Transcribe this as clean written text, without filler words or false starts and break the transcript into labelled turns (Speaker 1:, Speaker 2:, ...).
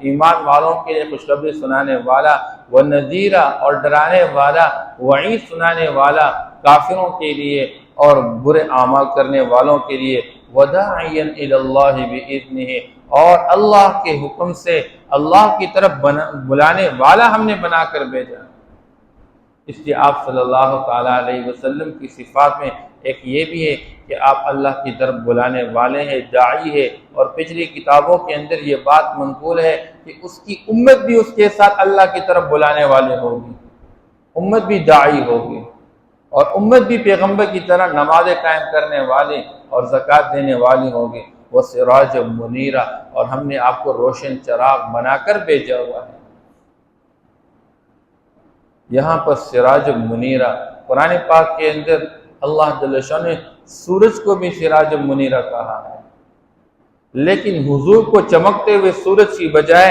Speaker 1: ایمان والوں کے لیے خوشخبری سنانے والا، ونذیرا اور ڈرانے والا، وعید سنانے والا کافروں کے لیے اور برے اعمال کرنے والوں کے لیے، وداعیا الی اللہ باذنہ اور اللہ کے حکم سے اللہ کی طرف بلانے والا ہم نے بنا کر بھیجا۔ اس لیے آپ صلی اللہ تعالیٰ علیہ وسلم کی صفات میں ایک یہ بھی ہے کہ آپ اللہ کی طرف بلانے والے ہیں، داعی ہے، اور پچھلی کتابوں کے اندر یہ بات منقول ہے کہ اس کی امت بھی اس کے ساتھ اللہ کی طرف بلانے والے ہوگی، امت بھی داعی ہوگی، اور امت بھی پیغمبر کی طرح نمازیں قائم کرنے والے اور زکوٰۃ دینے والی ہوگی، وسراج منیرا اور ہم نے آپ کو روشن چراغ بنا کر بھیجا ہوا ہے۔ یہاں پر سراج منیرا، قرآن پاک کے اندر اللہ جل شانہ نے سورج کو بھی سراج منیرا کہا ہے، لیکن حضور کو چمکتے ہوئے سورج کی بجائے